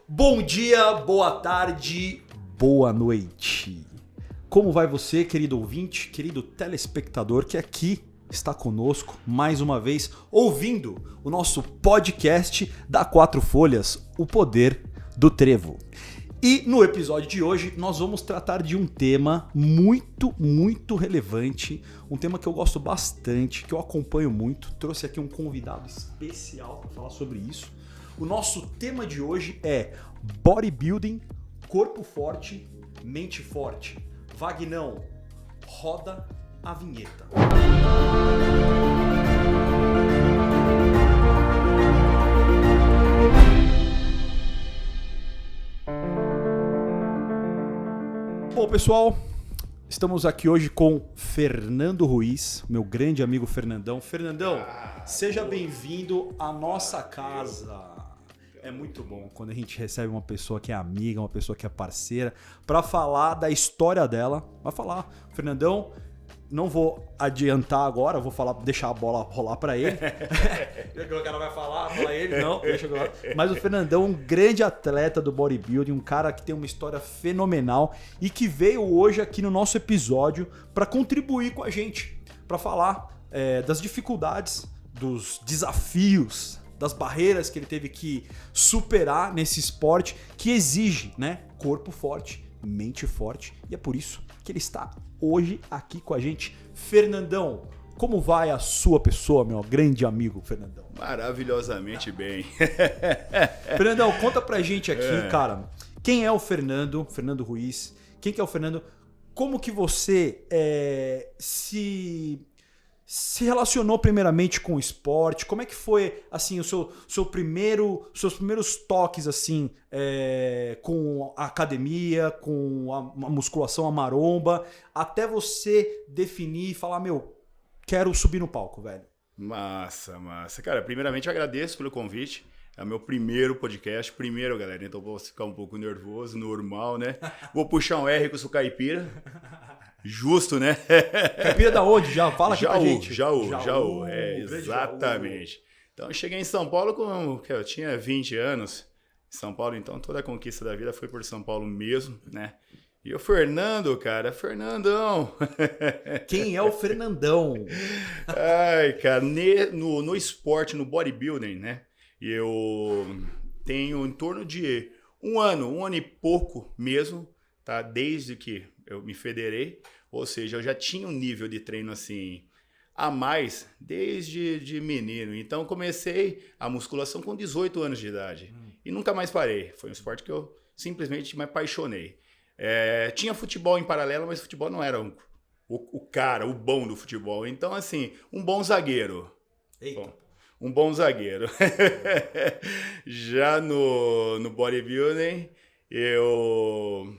Bom dia, boa tarde, boa noite. Como vai você, querido ouvinte, querido telespectador que aqui está conosco mais uma vez ouvindo o nosso podcast da Quatro Folhas, O Poder do Trevo. E no episódio de hoje nós vamos tratar de um tema muito relevante, um tema que eu gosto bastante, que eu acompanho muito. Trouxe aqui um convidado especial para falar sobre isso. O nosso tema de hoje é bodybuilding, corpo forte, mente forte. Vagnão, roda a vinheta. Bom, pessoal, estamos aqui hoje com Fernando Ruiz, meu grande amigo Fernandão. Fernandão, seja bem-vindo à nossa casa. É muito bom quando a gente recebe uma pessoa que é amiga, uma pessoa que é parceira, para falar da história dela. Vai falar, Fernandão, não vou adiantar agora, vou falar, deixar a bola rolar para ele. O cara vai falar ele, não, deixa eu falar. Mas o Fernandão é um grande atleta do bodybuilding, um cara que tem uma história fenomenal e que veio hoje aqui no nosso episódio para contribuir com a gente, para falar das dificuldades, dos desafios, das barreiras que ele teve que superar nesse esporte que exige, né, corpo forte, mente forte, e é por isso que ele está hoje aqui com a gente. Fernandão, como vai a sua pessoa, meu grande amigo Fernandão? Maravilhosamente bem. Fernandão, conta pra gente aqui, cara, quem é o Fernando Ruiz? Quem que é o Fernando? Como que você se relacionou primeiramente com o esporte? Como é que foi assim seus primeiros toques assim com a academia, com a musculação, a maromba, até você definir e falar, meu, quero subir no palco, velho? Massa. Cara, primeiramente eu agradeço pelo convite. É o meu primeiro podcast. Primeiro, galera, então vou ficar um pouco nervoso, normal, né? Vou puxar um R que eu sou caipira. Justo, né? Caipira da onde? Já fala aqui pra gente. Jaú, exatamente. Jaú. Então eu cheguei em São Paulo eu tinha 20 anos. Em São Paulo, então toda a conquista da vida foi por São Paulo mesmo, né? E o Fernando, cara, Fernandão. Quem é o Fernandão? Ai, cara, no esporte, no bodybuilding, né? Eu tenho em torno de um ano e pouco mesmo, tá? Desde que eu me federei, ou seja, eu já tinha um nível de treino assim a mais desde de menino. Então comecei a musculação com 18 anos de idade e nunca mais parei. Foi um esporte que eu simplesmente me apaixonei. Tinha futebol em paralelo, mas futebol não era o bom do futebol. Então assim, um bom zagueiro. Eita. Bom, um bom zagueiro. Já no bodybuilding, eu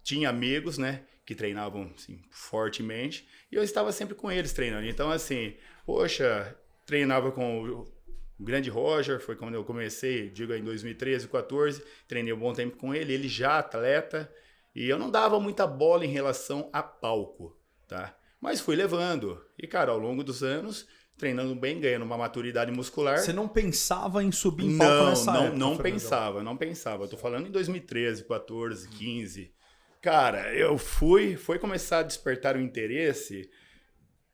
tinha amigos, né, que treinavam assim, fortemente, e eu estava sempre com eles treinando. Então, assim, poxa, treinava com o grande Roger, foi quando eu comecei, digo em 2013, 2014, treinei um bom tempo com ele já atleta, e eu não dava muita bola em relação a palco, tá? Mas fui levando, e cara, ao longo dos anos, treinando bem, ganhando uma maturidade muscular. Você não pensava em subir em palco nessa época? Não pensava. Eu tô falando em 2013, 14, 15. Cara, foi começar a despertar o interesse.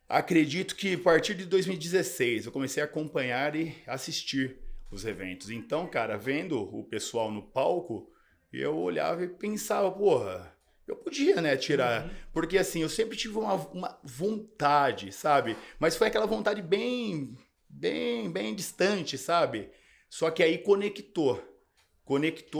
Acredito que a partir de 2016 eu comecei a acompanhar e assistir os eventos. Então, cara, vendo o pessoal no palco, eu olhava e pensava, porra, eu podia, né, tirar. Porque assim, eu sempre tive uma vontade, sabe? Mas foi aquela vontade bem distante, sabe? Só que aí conectou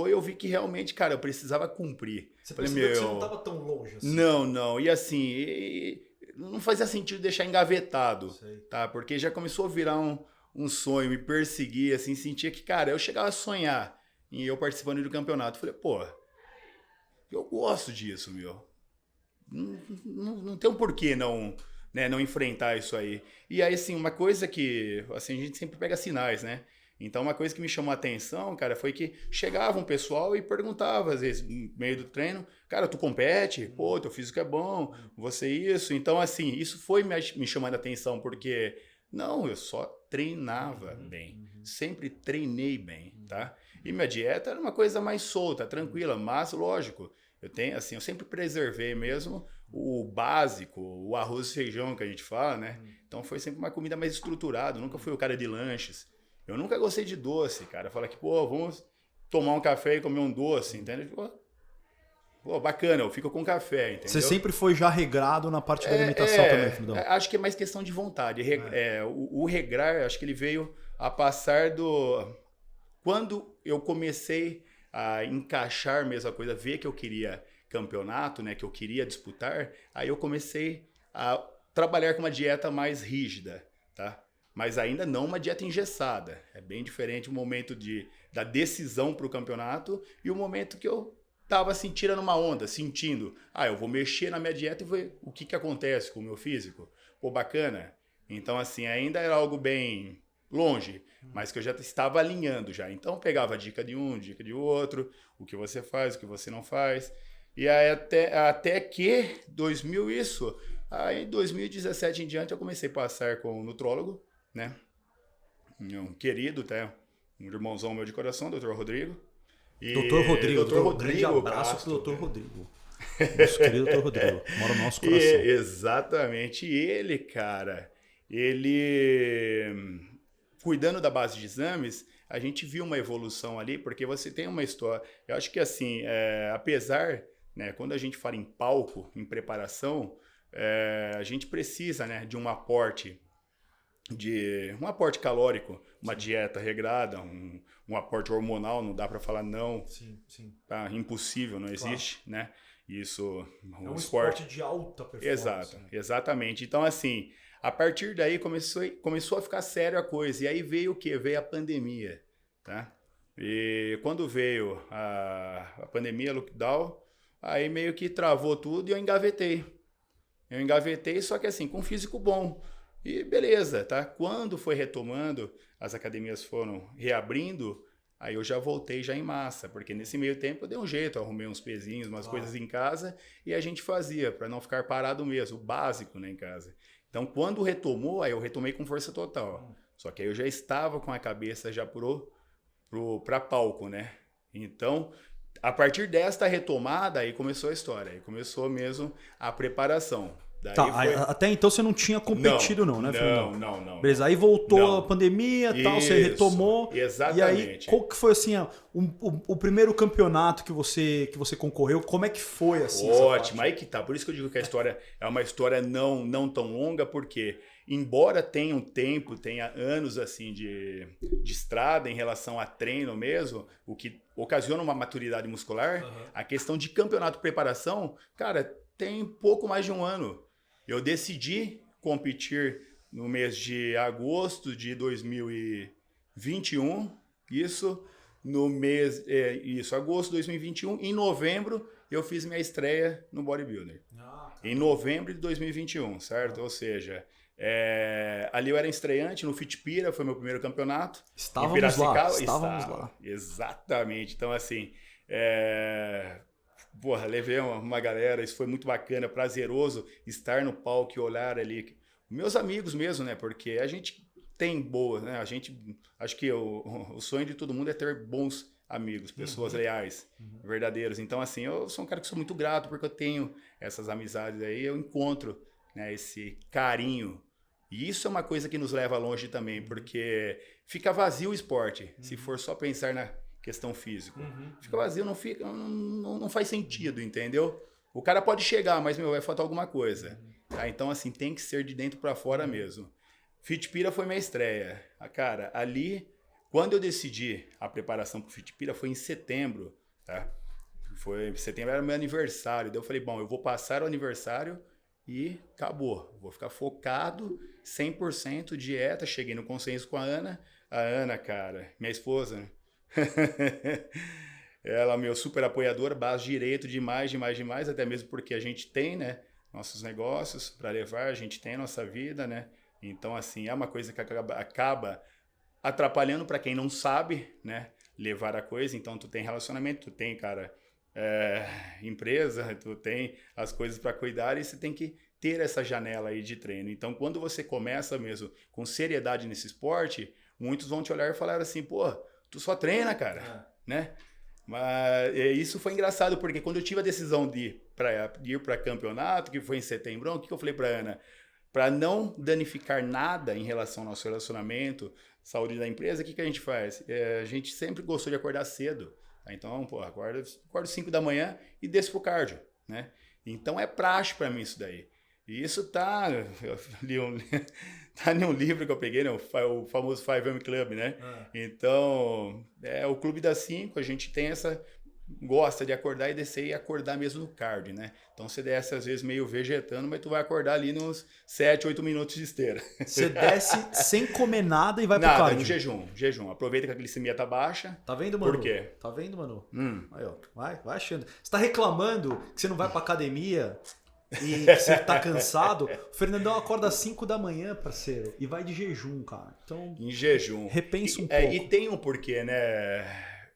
e eu vi que realmente, cara, eu precisava cumprir. Você percebeu que você não estava tão longe assim? Não. E assim, não fazia sentido deixar engavetado, tá? Porque já começou a virar um sonho, me perseguir, assim, sentia que, cara, eu chegava a sonhar em eu participando do campeonato. Falei, pô, eu gosto disso, meu. Não tem um porquê não enfrentar isso aí. E aí, assim, uma coisa que, assim, a gente sempre pega sinais, né? Então, uma coisa que me chamou a atenção, cara, foi que chegava um pessoal e perguntava, às vezes, no meio do treino, cara, tu compete? Pô, teu físico é bom, você isso. Então, assim, isso foi me chamando a atenção, porque, não, eu só treinava bem. Sempre treinei bem, tá? E minha dieta era uma coisa mais solta, tranquila, mas lógico, eu sempre preservei mesmo o básico, o arroz e feijão que a gente fala, né? Então foi sempre uma comida mais estruturada, nunca fui o cara de lanches. Eu nunca gostei de doce, cara. Fala que, pô, vamos tomar um café e comer um doce, entendeu? Pô, bacana, eu fico com café, entendeu? Você sempre foi já regrado na parte da alimentação também, Fernandão? Acho que é mais questão de vontade. O regrar, acho que ele veio a passar do... Quando eu comecei a encaixar mesmo a coisa, ver que eu queria campeonato, né, que eu queria disputar, aí eu comecei a trabalhar com uma dieta mais rígida, tá? Mas ainda não uma dieta engessada. É bem diferente o momento da decisão para o campeonato e o momento que eu estava assim, tirando uma onda, sentindo, eu vou mexer na minha dieta e ver o que acontece com o meu físico. Pô, bacana. Então, assim, ainda era algo bem longe, mas que eu já estava alinhando já. Então, pegava dica de um, dica de outro, o que você faz, o que você não faz. E aí, até que, aí em 2017 em diante, eu comecei a passar com um nutrólogo, né? Um querido, até um irmãozão meu de coração, Dr. Rodrigo. Doutor Rodrigo, grande abraço pro Dr. Rodrigo. Nosso querido Dr. Rodrigo, mora no nosso coração. Exatamente, ele, cara, ele cuidando da base de exames, a gente viu uma evolução ali, porque você tem uma história. Eu acho que assim, apesar, né, quando a gente fala em palco, em preparação, a gente precisa, né, de um aporte calórico, uma dieta regrada, um aporte hormonal, não dá para falar não. Sim, sim. Tá? Impossível, não existe, né? Isso, é um esporte de alta performance. Exato, né? Exatamente. Então, assim, a partir daí começou a ficar sério a coisa. E aí veio o quê? Veio a pandemia, tá? E quando veio a pandemia, lockdown, aí meio que travou tudo e eu engavetei. Só que assim, com um físico bom. E beleza, tá? Quando foi retomando, as academias foram reabrindo, aí eu já voltei já em massa, porque nesse meio tempo eu dei um jeito, eu arrumei uns pezinhos, umas coisas em casa, e a gente fazia, para não ficar parado mesmo, o básico, né, em casa. Então, quando retomou, aí eu retomei com força total. Só que aí eu já estava com a cabeça já para palco, né? Então, a partir desta retomada, aí começou a história, aí começou mesmo a preparação. Daí até então você não tinha competido não, né, Fernando? Não. Beleza, aí voltou a pandemia e tal, você retomou. Exatamente. E aí, qual que foi assim, o primeiro campeonato que você concorreu? Como é que foi assim? Ótimo, aí que tá. Por isso que eu digo que a história é uma história não tão longa, porque embora tenha um tempo, tenha anos assim de estrada em relação a treino mesmo, o que ocasiona uma maturidade muscular, a questão de campeonato preparação, cara, tem pouco mais de um ano. Eu decidi competir no mês de agosto de 2021, agosto de 2021. Em novembro, eu fiz minha estreia no bodybuilder. Em novembro de 2021, certo? Ou seja, ali eu era estreante no Fitpira, foi meu primeiro campeonato. Estávamos lá. Exatamente. Então, assim... levei uma galera, isso foi muito bacana, prazeroso estar no palco e olhar ali. Meus amigos mesmo, né? Porque a gente tem boas, né? Acho que o sonho de todo mundo é ter bons amigos, pessoas leais, verdadeiros. Então, assim, eu sou um cara que sou muito grato porque eu tenho essas amizades aí, eu encontro, né, esse carinho. E isso é uma coisa que nos leva longe também, porque fica vazio o esporte, se for só pensar na questão física. Fica vazio, não faz sentido, entendeu? O cara pode chegar, mas vai faltar alguma coisa. Tá? Então, assim, tem que ser de dentro para fora mesmo. Fitpira foi minha estreia. Cara, ali, quando eu decidi a preparação pro Fitpira, foi em setembro, tá? Setembro era meu aniversário. Daí eu falei, bom, eu vou passar o aniversário e acabou. Vou ficar focado, 100% dieta. Cheguei no consenso com a Ana. A Ana, cara, minha esposa, né? Ela, meu super apoiadora, base direito demais, até mesmo porque a gente tem, né, nossos negócios para levar, a gente tem nossa vida, né? Então, assim, é uma coisa que acaba atrapalhando para quem não sabe, né, levar a coisa. Então, tu tem relacionamento, tu tem, cara, empresa, tu tem as coisas para cuidar e você tem que ter essa janela aí de treino. Então, quando você começa mesmo com seriedade nesse esporte, muitos vão te olhar e falar assim, pô, tu só treina, cara. né? Mas isso foi engraçado, porque quando eu tive a decisão de ir para campeonato, que foi em setembro, o que eu falei para Ana? Para não danificar nada em relação ao nosso relacionamento, saúde da empresa, o que a gente faz? A gente sempre gostou de acordar cedo. Tá? Então, acordo 5 da manhã e desço pro cardio, né? Então é praxe para mim isso daí. E isso tá em um livro que eu peguei, né? O famoso 5am Club, né? Então, o Clube das 5, a gente tem gosta de acordar e descer e acordar mesmo no cardio, né? Então você desce às vezes meio vegetando, mas tu vai acordar ali nos 7, 8 minutos de esteira. Você desce sem comer nada e vai pro cardio? Nada, jejum. Aproveita que a glicemia tá baixa. Tá vendo, Manu? Por quê? Tá vendo, Manu? Aí, ó. Vai achando. Você tá reclamando que você não vai pra academia e que você tá cansado? O Fernandão acorda às 5 da manhã, parceiro, e vai de jejum, cara. Então, em jejum. Repensa um pouco. E tem um porquê, né,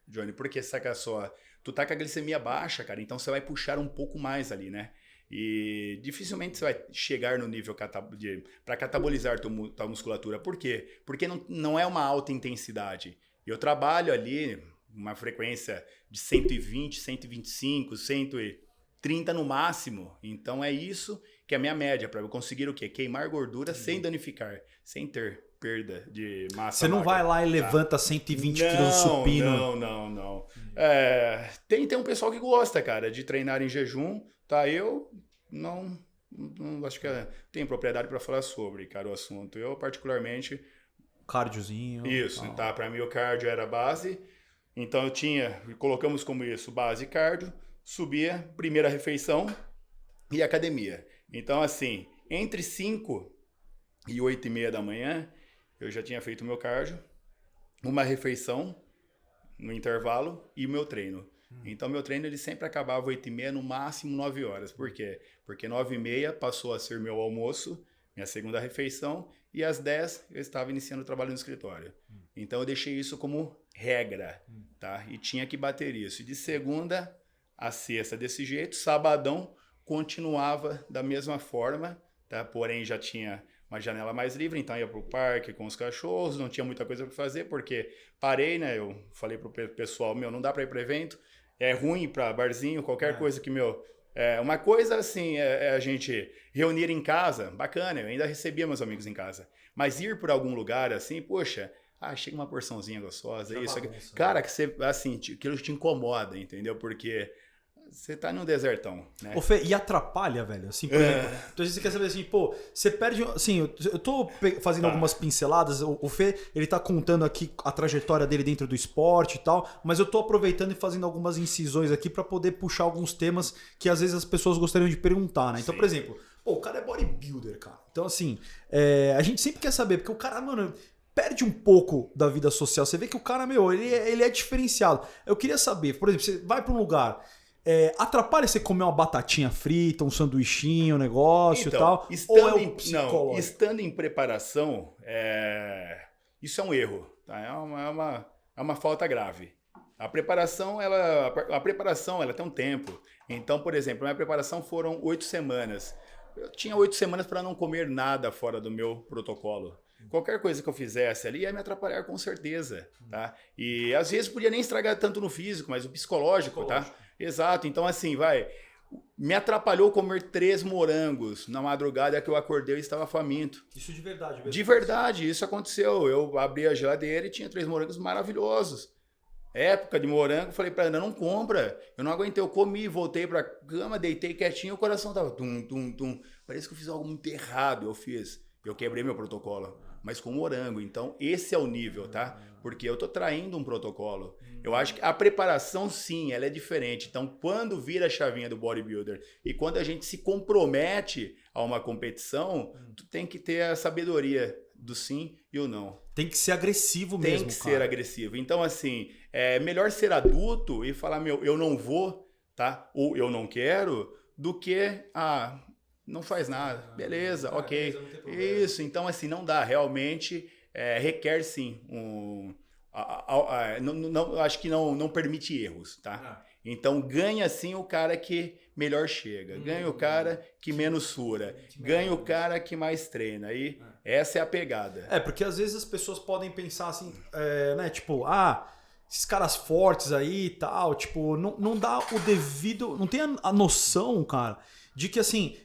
Johnny? Porque, saca só, tu tá com a glicemia baixa, cara, então você vai puxar um pouco mais ali, né? E dificilmente você vai chegar no nível para catabolizar tua musculatura. Por quê? Porque não é uma alta intensidade. Eu trabalho ali uma frequência de 120, 125, 130 no máximo. Então é isso que é a minha média, para eu conseguir o quê? Queimar gordura sem danificar, sem ter perda de massa. Você não vai lá e levanta 120 quilos de supino. Não. Tem um pessoal que gosta, cara, de treinar em jejum, tá? Eu não acho que tenho propriedade para falar sobre, cara, o assunto. Eu, particularmente... Cardiozinho. Isso, tá? Para mim o cardio era a base. Então colocamos como isso, base cardio, subia, primeira refeição e academia. Então, assim, entre 5 e 8h30 da manhã, eu já tinha feito o meu cardio, uma refeição no intervalo e o meu treino. Então, meu treino ele sempre acabava 8h30, no máximo 9 horas. Por quê? Porque 9h30 passou a ser meu almoço, minha segunda refeição, e às 10 eu estava iniciando o trabalho no escritório. Então, eu deixei isso como regra, tá? E tinha que bater isso. E de segunda a sexta desse jeito, sabadão continuava da mesma forma, tá? Porém, já tinha uma janela mais livre, então ia pro parque com os cachorros, não tinha muita coisa para fazer, porque parei, né? Eu falei pro pessoal, não dá para ir para evento, é ruim para barzinho, qualquer coisa que, uma coisa assim, é a gente reunir em casa, bacana, eu ainda recebia meus amigos em casa, mas ir por algum lugar assim, poxa, chega uma porçãozinha gostosa, isso aqui. Cara, que você, assim, aquilo te incomoda, entendeu? Porque você tá num desertão, né? Ô, Fê, e atrapalha, velho? Assim, por exemplo, então você quer saber assim, você perde... Assim, eu tô fazendo algumas pinceladas, o Fê, ele tá contando aqui a trajetória dele dentro do esporte e tal, mas eu tô aproveitando e fazendo algumas incisões aqui pra poder puxar alguns temas que às vezes as pessoas gostariam de perguntar, né? Então, por exemplo, o cara é bodybuilder, cara. Então, assim, a gente sempre quer saber, porque o cara, mano... perde um pouco da vida social. Você vê que o cara, ele é diferenciado. Eu queria saber, por exemplo, você vai pra um lugar... atrapalha você comer uma batatinha frita, um sanduichinho, um negócio e tal? Ou é um psicológico? Estando em preparação, isso é um erro. Tá? É uma falta grave. A preparação, ela tem um tempo. Então, por exemplo, a minha preparação foram 8 semanas. Eu tinha 8 semanas para não comer nada fora do meu protocolo. Qualquer coisa que eu fizesse ali ia me atrapalhar com certeza. Tá? E às vezes podia nem estragar tanto no físico, mas o psicológico, tá? Exato, então assim, me atrapalhou comer 3 morangos na madrugada que eu acordei e estava faminto. Isso de verdade mesmo? De verdade, isso aconteceu. Eu abri a geladeira e tinha 3 morangos maravilhosos. Época de morango, falei pra Ana, não compra. Eu não aguentei, eu comi, voltei pra cama, deitei quietinho, o coração tava tum. Parece que eu fiz algo muito errado, eu quebrei meu protocolo, mas com morango. Então, esse é o nível, tá? Porque eu tô traindo um protocolo. Eu acho que a preparação, sim, ela é diferente. Então, quando vira a chavinha do bodybuilder e quando a gente se compromete a uma competição, tu tem que ter a sabedoria do sim e o não. Tem que ser agressivo mesmo, Tem que ser agressivo. Então, assim, é melhor ser adulto e falar, eu não vou, tá? Ou eu não quero, do que, não faz nada. Beleza, ok. Beleza, isso, então, assim, não dá. Realmente, requer, sim, acho que não permite erros, tá? Então, ganha, sim, o cara que melhor chega. Ganha o cara que menos fura. Ganha o cara que mais treina. E essa é a pegada. Porque às vezes as pessoas podem pensar assim, né? Tipo, esses caras fortes aí e tal, tipo, não dá o devido, não tem a noção, cara, de que assim,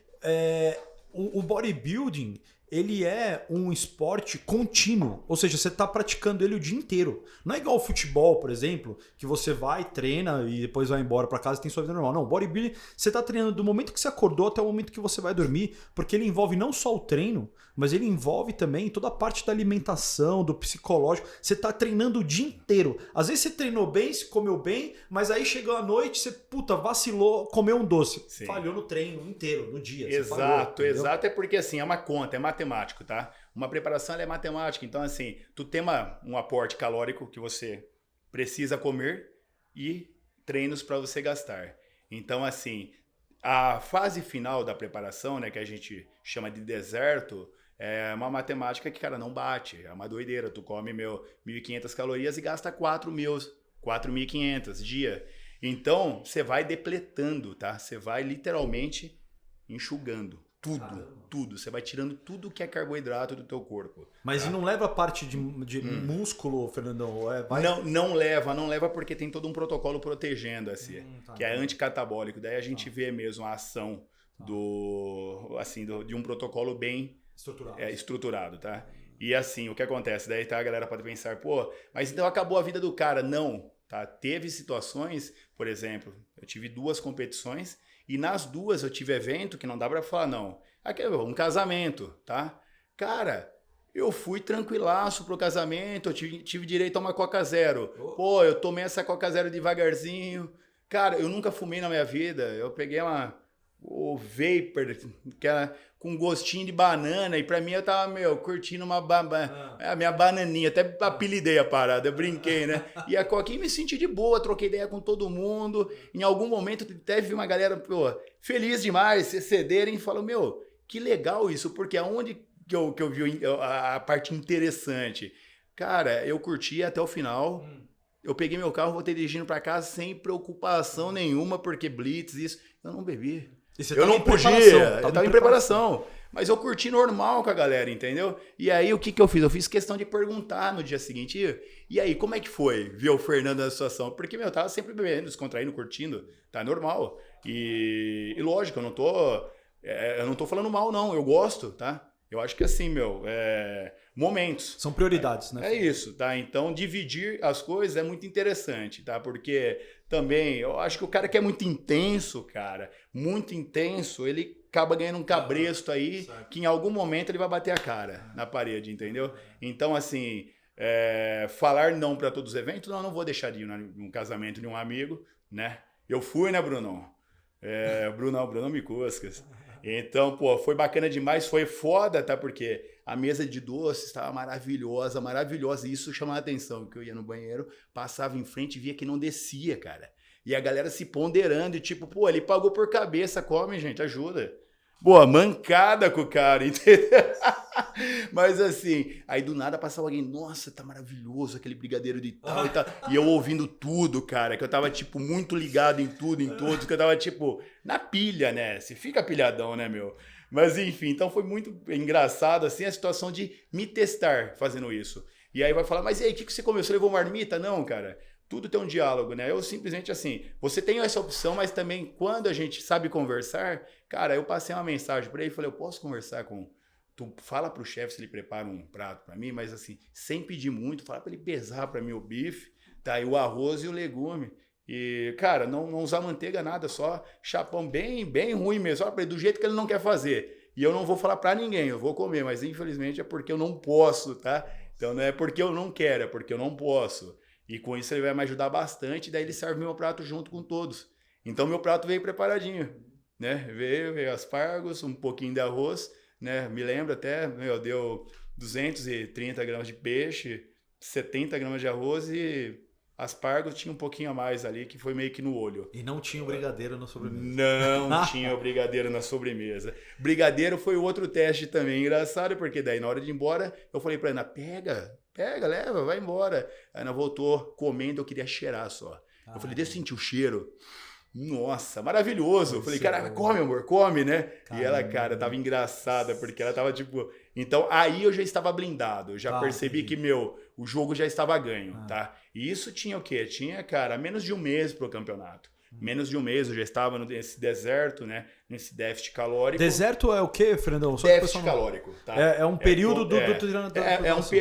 o bodybuilding, ele é um esporte contínuo, ou seja, você tá praticando ele o dia inteiro. Não é igual o futebol, por exemplo, que você vai, treina e depois vai embora pra casa e tem sua vida normal. Não, o bodybuilding, você tá treinando do momento que você acordou até o momento que você vai dormir, porque ele envolve não só o treino, mas ele envolve também toda a parte da alimentação, do psicológico. Você tá treinando o dia inteiro. Às vezes você treinou bem, você comeu bem, mas aí chegou a noite, você, vacilou, comeu um doce. Sim. Falhou no treino inteiro, no dia. Exato, exato. É porque assim, é uma conta, é matemático, tá? Uma preparação ela é matemática. Então, assim, tu tem um aporte calórico que você precisa comer e treinos para você gastar. Então, assim, a fase final da preparação, né, que a gente chama de deserto, é uma matemática que, cara, não bate. É uma doideira. Tu come 1.500 calorias e gasta 4.500 dia. Então, você vai depletando, tá? Você vai literalmente enxugando tudo. Você vai tirando tudo que é carboidrato do teu corpo. Mas tá? E não leva a parte de músculo, Fernandão? Não leva porque tem todo um protocolo protegendo, assim, que é anticatabólico. Daí a gente vê mesmo a ação de um protocolo bem estruturado, tá? E assim, o que acontece? Daí a galera pode pensar, pô, mas então acabou a vida do cara. Não, tá? Teve situações, por exemplo, eu tive 2 competições e nas 2 eu tive evento que não dá pra falar, não. Um casamento, tá? Cara, eu fui tranquilaço pro casamento, eu tive direito a uma Coca Zero. Pô, eu tomei essa Coca Zero devagarzinho. Cara, eu nunca fumei na minha vida. Eu peguei o vapor, que era com gostinho de banana, e pra mim eu tava, curtindo a minha bananinha, até apelidei a parada, eu brinquei, né? E a coquinha me senti de boa, troquei ideia com todo mundo, em algum momento até vi uma galera, feliz demais, se cederem, e falou, que legal isso, porque aonde que eu vi a parte interessante? Cara, eu curti até o final, eu peguei meu carro, voltei dirigindo pra casa sem preocupação nenhuma, porque blitz, isso, eu não bebi. Eu não podia, eu tava em preparação. Mas eu curti normal com a galera, entendeu? E aí, o que eu fiz? Eu fiz questão de perguntar no dia seguinte, e aí, como é que foi ver o Fernando na situação? Porque, eu tava sempre bebendo, descontraindo, curtindo, tá normal. E lógico, eu não tô falando mal, não, eu gosto, tá? Eu acho que assim, momentos. São prioridades, né? É isso, tá? Então, dividir as coisas é muito interessante, tá? Porque também, eu acho que o cara que é muito intenso, ele acaba ganhando um cabresto aí, que em algum momento ele vai bater a cara na parede, entendeu? Então, assim, falar não para todos os eventos, não vou deixar de ir num casamento de um amigo, né? Eu fui, né, Brunão? Brunão Micoscas. Então, pô, foi bacana demais, foi foda, tá? Porque a mesa de doces estava maravilhosa, e isso chamava a atenção, que eu ia no banheiro, passava em frente e via que não descia, cara. E a galera se ponderando, e tipo, pô, ele pagou por cabeça, come, gente, ajuda. Boa, mancada com o cara, entendeu? Mas assim, aí do nada passava alguém, nossa, tá maravilhoso aquele brigadeiro de tal e tal. E eu ouvindo tudo, cara, que eu tava, tipo, muito ligado em tudo, em todos, que eu tava, tipo, na pilha, né? Você fica pilhadão, né, meu? Mas enfim, então foi muito engraçado, assim, a situação de me testar fazendo isso. E aí vai falar, mas e aí, o que você comeu? Você levou marmita? Não, cara. Tudo tem um diálogo, né? Eu simplesmente assim, você tem essa opção, mas também quando a gente sabe conversar, cara, eu passei uma mensagem pra ele e falei, eu posso conversar com... Tu fala pro chefe se ele prepara um prato pra mim, mas assim, sem pedir muito, fala pra ele pesar pra mim o bife, tá? E o arroz e o legume. E, cara, não usar manteiga, nada, só chapão bem ruim mesmo, só do jeito que ele não quer fazer. E eu não vou falar pra ninguém, eu vou comer, mas infelizmente é porque eu não posso, tá? Então não é porque eu não quero, é porque eu não posso. E com isso ele vai me ajudar bastante, daí ele serve meu prato junto com todos. Então meu prato veio preparadinho, né? Veio aspargos, um pouquinho de arroz, né? Me lembro até, deu 230 gramas de peixe, 70 gramas de arroz e aspargos tinha um pouquinho a mais ali, que foi meio que no olho. E não tinha o brigadeiro na sobremesa. Não tinha o brigadeiro na sobremesa. Brigadeiro foi o outro teste também engraçado, porque daí na hora de ir embora, eu falei pra Ana, pega, leva, vai embora. A Ana voltou comendo, eu queria cheirar só. Eu falei, deixa eu sentir o cheiro. Nossa, maravilhoso. Eu falei, cara, come, amor, come, né? Caramba. E ela, cara, tava engraçada, porque ela tava tipo... Então, aí eu já estava blindado. Eu já percebi que, o jogo já estava ganho, tá? E isso tinha o quê? Tinha, cara, menos de um mês pro campeonato. Menos de um mês eu já estava nesse deserto, né? Nesse déficit calórico. Deserto é o quê, Fernandão? Déficit calórico, tá? É um período do treinador.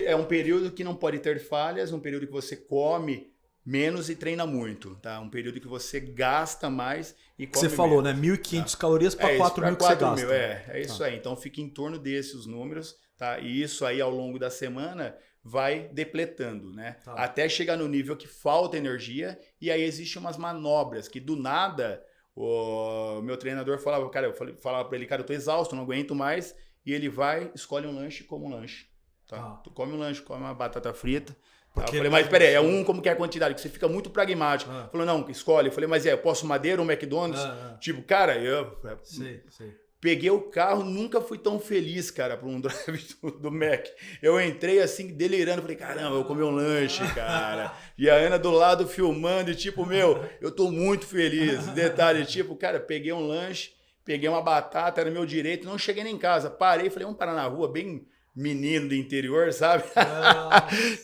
É um período que não pode ter falhas, um período que você come menos e treina muito, tá? Um período que você gasta mais e come Você falou, menos, né? 1.500 calorias para 4.000 que você gasta. É isso aí. Então fica em torno desses os números, tá? E isso aí ao longo da semana vai depletando, né? Tá. Até chegar no nível que falta energia e aí existem umas manobras que do nada o meu treinador falava, cara, falava para ele, cara, eu tô exausto, não aguento mais, e ele vai, escolhe um lanche e come um lanche, tá? Tu come um lanche, come uma batata frita. Tá? Eu falei, mas peraí, como que é a quantidade? Que você fica muito pragmático. Falou, não, escolhe. Eu falei, mas eu posso Madeira ou McDonald's? Tipo, cara, Sei. Peguei o carro, nunca fui tão feliz, cara, para um drive do Mac. Eu entrei assim, delirando, falei, caramba, eu comi um lanche, cara. E a Ana do lado filmando, e tipo, eu tô muito feliz. Detalhe, tipo, cara, peguei um lanche, peguei uma batata, era meu direito, não cheguei nem em casa. Parei, falei, vamos parar na rua, bem menino do interior, sabe?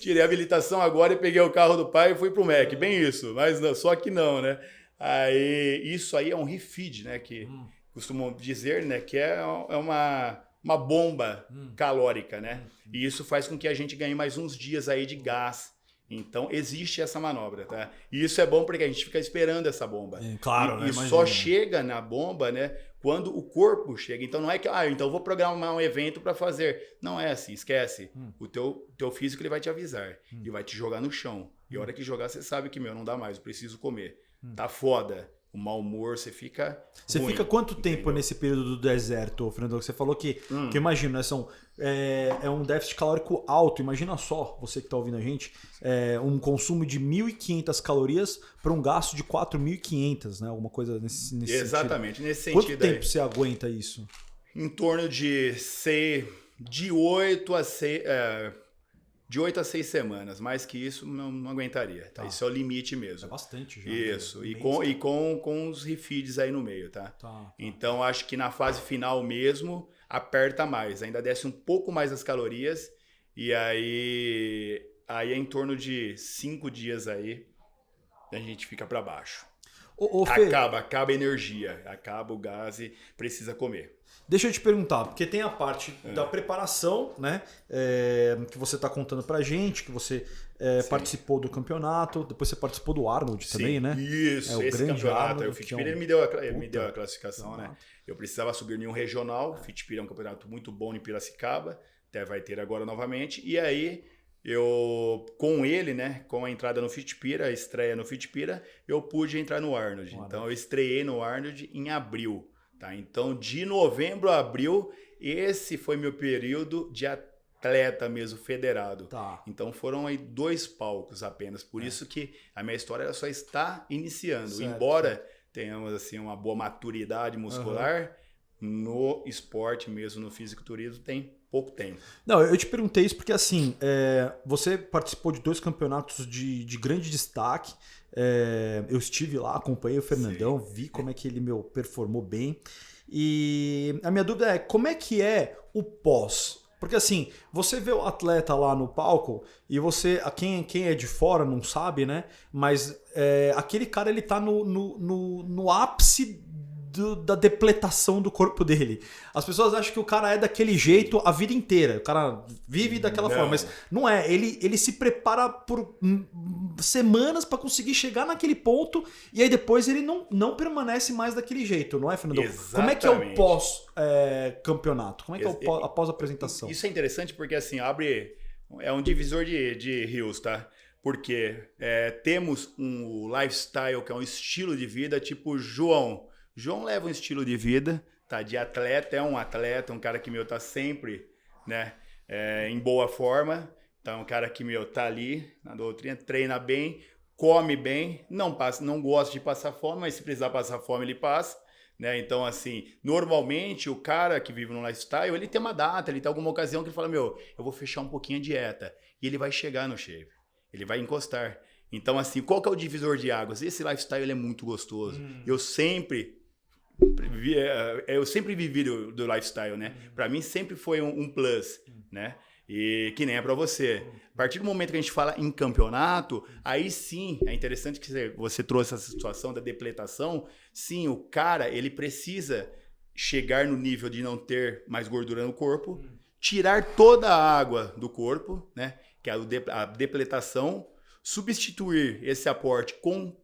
Tirei a habilitação agora e peguei o carro do pai e fui pro Mac. Bem isso, mas não, só que não, né? Aí, isso aí é um refeed, né? Que costumam dizer, né, que é uma bomba calórica, né? E isso faz com que a gente ganhe mais uns dias aí de gás. Então, existe essa manobra, tá? E isso é bom porque a gente fica esperando essa bomba. Claro, né? E só chega na bomba, né, quando o corpo chega. Então, não é que, então eu vou programar um evento para fazer. Não é assim, esquece. O teu físico, ele vai te avisar e vai te jogar no chão. E a hora que jogar, você sabe que, não dá mais, eu preciso comer. Tá foda. O mau humor, você fica ruim, fica quanto tempo entendeu? nesse período do deserto, Fernando? Você falou que eu imagino, né, é um déficit calórico alto. Imagina só, você que está ouvindo a gente, um consumo de 1.500 calorias para um gasto de 4.500, né? Alguma coisa nesse Exatamente, sentido. nesse sentido. Quanto tempo você aguenta isso? Em torno de 8 a 6 semanas, mais que isso não aguentaria, tá? Isso é o limite mesmo. É bastante já. Isso, e com os refeeds aí no meio, tá? Então acho que na fase final mesmo aperta mais, ainda desce um pouco mais as calorias e aí é em torno de 5 dias aí a gente fica para baixo. Acaba a energia, acaba o gás e precisa comer. Deixa eu te perguntar, porque tem a parte da preparação, né? Que você está contando pra gente, que você participou do campeonato, depois você participou do Arnold também, né? Isso, o esse grande campeonato. Arnold, O Fitpira me deu a classificação, né? Eu precisava subir em um regional, o Fitpira é um campeonato muito bom em Piracicaba, até vai ter agora novamente, e aí eu, com ele, né, com a entrada no Fitpira, a estreia no Fitpira, eu pude entrar no Arnold. Então eu estreiei no Arnold em abril. Tá, então, de novembro a abril, esse foi meu período de atleta mesmo, federado. Tá. Então, foram aí 2 palcos apenas. Por isso que a minha história ela só está iniciando. Certo, Embora tenhamos assim, uma boa maturidade muscular, no esporte mesmo, no fisiculturismo, tem pouco tempo. Não, eu te perguntei isso porque, assim, você participou de 2 campeonatos de grande destaque. Eu estive lá, acompanhei o Fernandão, vi como é que ele performou bem. E a minha dúvida é, como é que é o pós? Porque assim, você vê o atleta lá no palco e você, quem é de fora não sabe, né? Mas aquele cara, ele tá no ápice da depletação do corpo dele. As pessoas acham que o cara é daquele jeito a vida inteira. O cara vive daquela forma, mas não é. Ele se prepara por semanas para conseguir chegar naquele ponto e aí depois ele não permanece mais daquele jeito, não é, Fernando? Exatamente. Como é que é o pós-campeonato? Como é que é a pós-apresentação? Isso é interessante porque assim, é um divisor de rios, tá? Porque temos um lifestyle que é um estilo de vida tipo João. João leva um estilo de vida, tá? De atleta, é um atleta, um cara que, tá sempre, né? Em boa forma. Então, um cara que, tá ali na doutrina, treina bem, come bem, não gosta de passar fome, mas se precisar passar fome, ele passa, né? Então, assim, normalmente, o cara que vive no lifestyle, ele tem uma data, ele tem alguma ocasião que ele fala, eu vou fechar um pouquinho a dieta. E ele vai chegar no shape, ele vai encostar. Então, assim, qual que é o divisor de águas? Esse lifestyle, ele é muito gostoso. Eu sempre vivi do lifestyle, né? Para mim sempre foi um plus, né? E que nem é para você. A partir do momento que a gente fala em campeonato, aí sim, é interessante que você trouxe essa situação da depletação. Sim, o cara, ele precisa chegar no nível de não ter mais gordura no corpo, tirar toda a água do corpo, né? Que é a depletação, substituir esse aporte com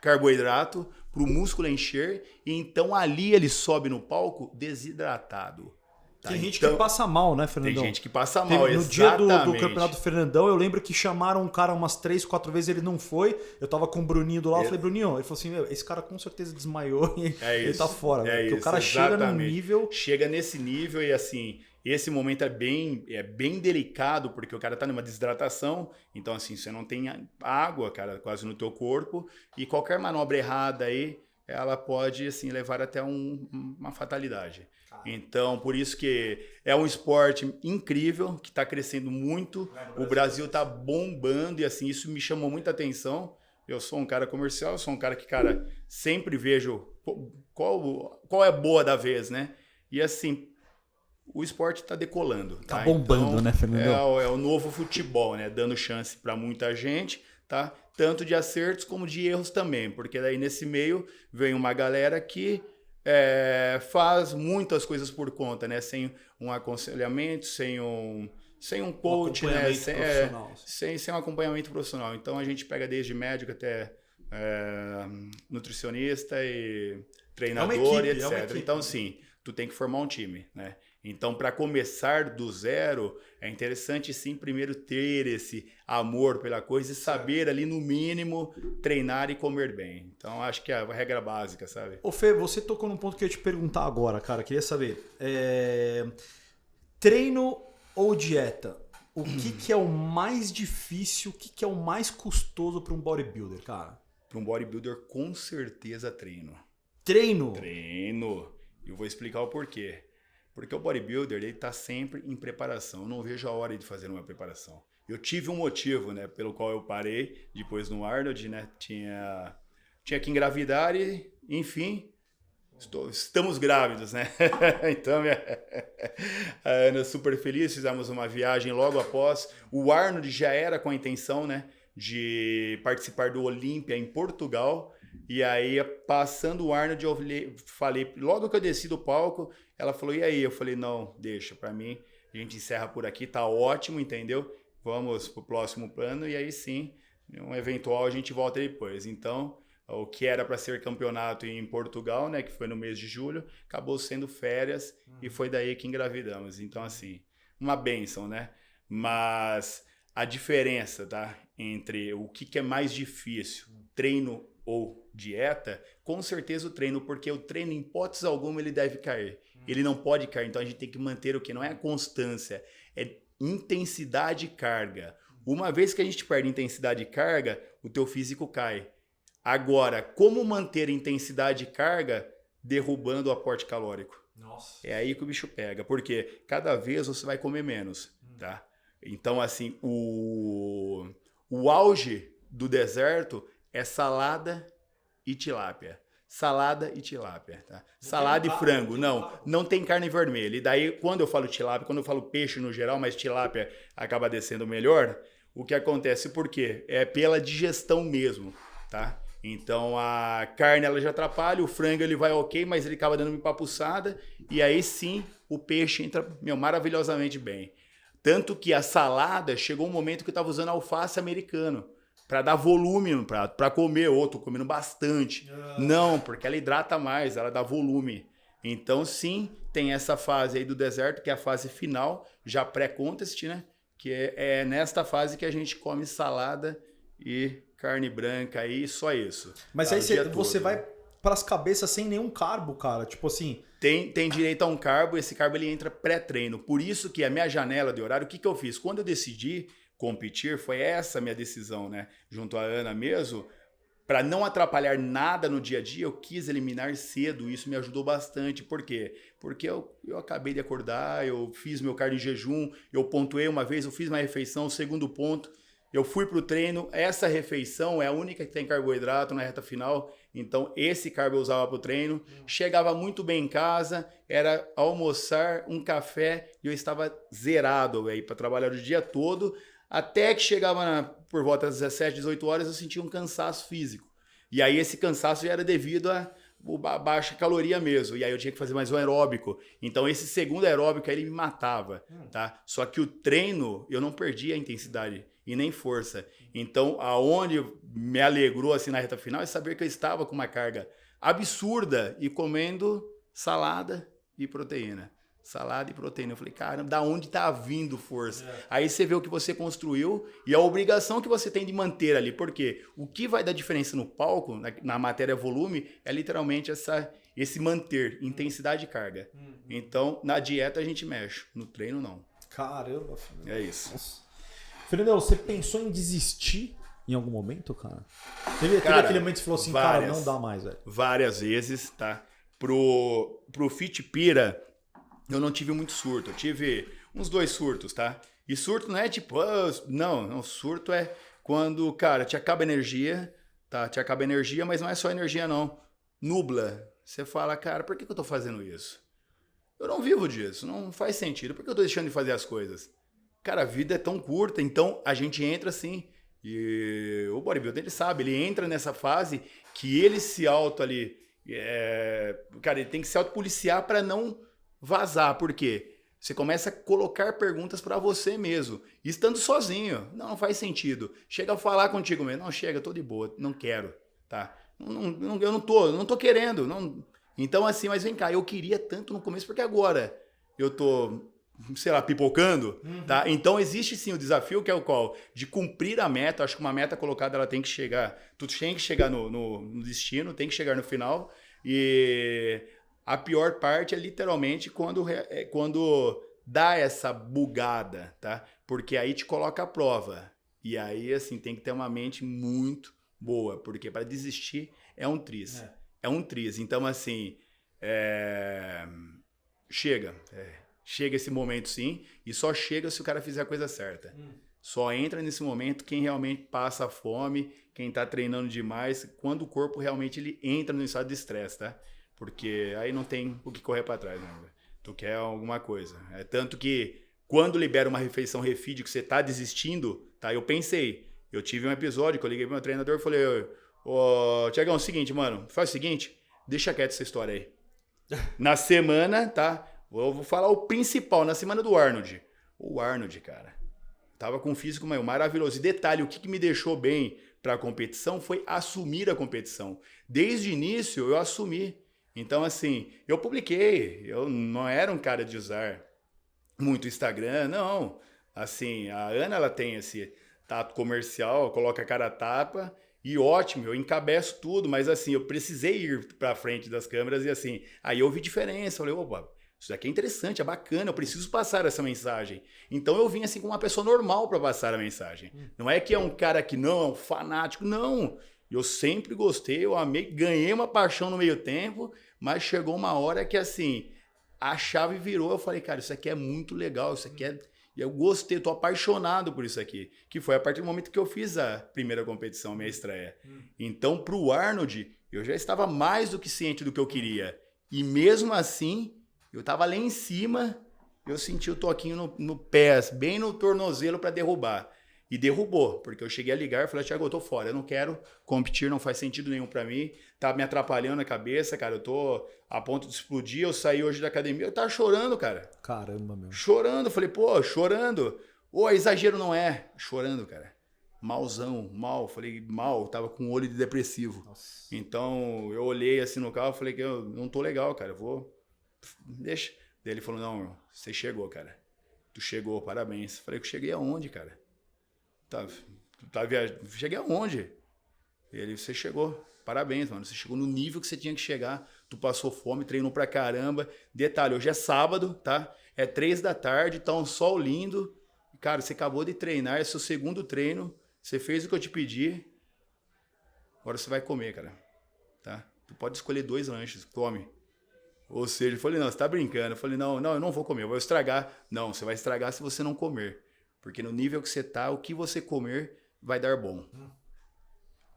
carboidrato para o músculo encher, e então ali ele sobe no palco desidratado. Tá? Tem gente que passa mal, né, Fernandão? Tem gente que passa mal, no dia do Campeonato do Fernandão, eu lembro que chamaram um cara umas 3, 4 vezes, ele não foi. Eu tava com o Bruninho do lado, eu falei, Bruninho, ele falou assim, meu, esse cara com certeza desmaiou e ele tá fora. Porque o cara chega num nível... Chega nesse nível e assim, esse momento é bem delicado, porque o cara tá numa desidratação, então assim, você não tem água, cara, quase no teu corpo, e qualquer manobra errada aí, ela pode assim levar até uma fatalidade. Então, por isso que é um esporte incrível, que está crescendo muito. O Brasil está bombando e assim, isso me chamou muita atenção. Eu sou um cara comercial, eu sou um cara que, cara, sempre vejo qual é a boa da vez, né? E assim, o esporte está decolando. Tá bombando, então, né, Fernando? É o novo futebol, né? Dando chance para muita gente, tá? Tanto de acertos como de erros também, porque daí nesse meio vem uma galera que faz muitas coisas por conta, né? Sem um aconselhamento, sem um coach, né? Sem um acompanhamento profissional. Então a gente pega desde médico até nutricionista e treinador, etc. Então, sim, tu tem que formar um time, né? Então, para começar do zero, é interessante sim primeiro ter esse amor pela coisa e saber ali no mínimo treinar e comer bem. Então, acho que é a regra básica, sabe? Ô Fê, você tocou num ponto que eu ia te perguntar agora, cara. Queria saber, treino ou dieta? O que é o mais difícil, o que é o mais custoso para um bodybuilder, cara? Para um bodybuilder, com certeza, treino. Treino? Treino. E eu vou explicar o porquê. Porque o bodybuilder, ele tá sempre em preparação. Eu não vejo a hora de fazer uma preparação. Eu tive um motivo, né, pelo qual eu parei depois no Arnold, né? Tinha que engravidar e, enfim, estamos grávidos, né? Então, a Ana super feliz, fizemos uma viagem logo após. O Arnold já era com a intenção, né, de participar do Olímpia em Portugal. E aí, passando o Arnold, eu falei, logo que eu desci do palco, ela falou, e aí? Eu falei, não, deixa, pra mim, a gente encerra por aqui, tá ótimo, entendeu? Vamos pro próximo plano, e aí sim, um eventual a gente volta depois. Então, o que era para ser campeonato em Portugal, né, que foi no mês de julho, acabou sendo férias, e foi daí que engravidamos. Então, assim, uma bênção, né? Mas a diferença, tá, entre o que é mais difícil, treino ou dieta, com certeza o treino, porque o treino, em hipótese alguma, ele deve cair. Ele não pode cair, então a gente tem que manter o que? Não é a constância, é intensidade e carga. Uma vez que a gente perde intensidade e carga, o teu físico cai. Agora, como manter intensidade e carga derrubando o aporte calórico? Nossa. É aí que o bicho pega, porque cada vez você vai comer menos, tá? Então, assim, o auge do deserto é salada e tilápia. Salada e tilápia, tá? Salada e frango, não tem carne vermelha. E daí, quando eu falo tilápia, quando eu falo peixe no geral, mas tilápia acaba descendo melhor, o que acontece? Por quê? É pela digestão mesmo, tá? Então, a carne, ela já atrapalha, o frango, ele vai ok, mas ele acaba dando uma empapuçada, e aí sim, o peixe entra, maravilhosamente bem. Tanto que a salada, chegou um momento que eu estava usando alface americano, para dar volume no prato, para comer, tô comendo bastante. Não, porque ela hidrata mais, ela dá volume. Então, sim, tem essa fase aí do deserto, que é a fase final, já pré-contest, né? Que é nesta fase que a gente come salada e carne branca aí, só isso. Mas aí você vai para as cabeças sem nenhum carbo, cara? Tipo assim... Tem direito a um carbo, esse carbo ele entra pré-treino. Por isso que a minha janela de horário, o que eu fiz? Quando eu decidi competir, foi essa a minha decisão, né? Junto à Ana mesmo, para não atrapalhar nada no dia a dia, eu quis eliminar cedo, isso me ajudou bastante. Por quê? Porque eu acabei de acordar, eu fiz meu cardio em jejum, eu pontuei uma vez, eu fiz uma refeição, segundo ponto, eu fui pro treino, essa refeição é a única que tem carboidrato na reta final, Então, esse carbo eu usava pro treino. Chegava muito bem em casa, era almoçar, um café, e eu estava zerado, velho, para trabalhar o dia todo. Até que chegava por volta das 17, 18 horas, eu sentia um cansaço físico. E aí esse cansaço já era devido a baixa caloria mesmo. E aí eu tinha que fazer mais um aeróbico. Então esse segundo aeróbico aí ele me matava, tá? Só que o treino, eu não perdia a intensidade e nem força. Então aonde me alegrou assim na reta final é saber que eu estava com uma carga absurda e comendo salada e proteína. Salada e proteína. Eu falei, caramba, da onde tá vindo força? Aí você vê o que você construiu e a obrigação que você tem de manter ali. Porque o que vai dar diferença no palco, na matéria volume, é literalmente esse manter, intensidade e carga. Então, na dieta a gente mexe, no treino não. Caramba, Fernando. É isso. Nossa. Fernandão, você pensou em desistir em algum momento, cara? Teve aquele momento que você falou assim, cara, não dá mais, velho. Várias vezes, tá? Pro Fit Pira, eu não tive muito surto. Eu tive uns 2 surtos, tá? E surto não é tipo... Não, surto é quando, cara, te acaba energia, tá? Te acaba energia, mas não é só energia, não. Nubla. Você fala, cara, por que eu tô fazendo isso? Eu não vivo disso, não faz sentido. Por que eu tô deixando de fazer as coisas? Cara, a vida é tão curta, então a gente entra assim... E o bodybuilder, ele sabe, ele entra nessa fase que ele se auto ali... Cara, ele tem que se autopoliciar para não vazar. Por quê? Você começa a colocar perguntas para você mesmo, estando sozinho. Não faz sentido. Chega a falar contigo mesmo. Não, chega, eu tô de boa, não quero, tá? Eu não tô querendo. Não. Então, assim, mas vem cá, eu queria tanto no começo, porque agora eu tô, sei lá, pipocando, tá? Então, existe sim o desafio, que é o qual? De cumprir a meta. Acho que uma meta colocada, ela tem que chegar, tu tem que chegar no destino, tem que chegar no final. E a pior parte é literalmente quando dá essa bugada, tá? Porque aí te coloca à prova. E aí, assim, tem que ter uma mente muito boa, porque para desistir é um triz. É um triz. Então, assim, chega esse momento sim, e só chega se o cara fizer a coisa certa. Só entra nesse momento quem realmente passa fome, quem tá treinando demais, quando o corpo realmente ele entra no estado de estresse, tá? Porque aí não tem o que correr para trás, né? Tu quer alguma coisa. É tanto que quando libera uma refeição refeed que você tá desistindo, tá? Eu pensei, eu tive um episódio que eu liguei pro meu treinador e falei, ô, Tiagão, é o seguinte, mano, faz o seguinte, deixa quieto essa história aí. Na semana, tá? Eu vou falar o principal, na semana do Arnold. O Arnold, cara, tava com um físico maravilhoso. E detalhe, o que me deixou bem para a competição foi assumir a competição. Desde o início, eu assumi. Então, assim, eu publiquei. Eu não era um cara de usar muito Instagram, não. Assim, a Ana, ela tem esse tato comercial, coloca a cara a tapa e ótimo, eu encabeço tudo. Mas, assim, eu precisei ir para frente das câmeras e, assim, aí eu vi diferença. Falei, opa, isso daqui é interessante, é bacana, eu preciso passar essa mensagem. Então eu vim assim com uma pessoa normal para passar a mensagem. Não é que é um cara que não, é um fanático, não. Eu sempre gostei, eu amei, ganhei uma paixão no meio tempo, mas chegou uma hora que assim, a chave virou, eu falei, cara, isso aqui é muito legal, isso aqui é... Eu gostei, tô apaixonado por isso aqui. Que foi a partir do momento que eu fiz a primeira competição, a minha estreia. Então pro Arnold, eu já estava mais do que ciente do que eu queria. E mesmo assim... Eu tava lá em cima, eu senti o toquinho no pé, bem no tornozelo para derrubar. E derrubou, porque eu cheguei a ligar e falei, Thiago, eu tô fora, eu não quero competir, não faz sentido nenhum para mim, tá me atrapalhando a cabeça, cara, eu tô a ponto de explodir, eu saí hoje da academia, eu tava chorando, cara. Caramba, meu. Chorando, falei, pô, chorando. Ô, exagero não é. Chorando, cara. Malzão, mal, falei, mal, tava com um olho de depressivo. Nossa. Então, eu olhei assim no carro, falei que eu não tô legal, cara, eu vou... Deixa. Daí ele falou, não, você chegou, cara. Tu chegou, parabéns. Falei, que cheguei aonde, cara? Tá viajando. Cheguei aonde? Ele, você chegou. Parabéns, mano. Você chegou no nível que você tinha que chegar. Tu passou fome, treinou pra caramba. Detalhe, hoje é sábado, tá? É 3 da tarde, tá um sol lindo. Cara, você acabou de treinar, é seu segundo treino. Você fez o que eu te pedi. Agora você vai comer, cara. Tá? Tu pode escolher 2 lanches, come. Ou seja, eu falei, não, você tá brincando. Eu falei, não, eu não vou comer, eu vou estragar. Não, você vai estragar se você não comer. Porque no nível que você tá, o que você comer vai dar bom.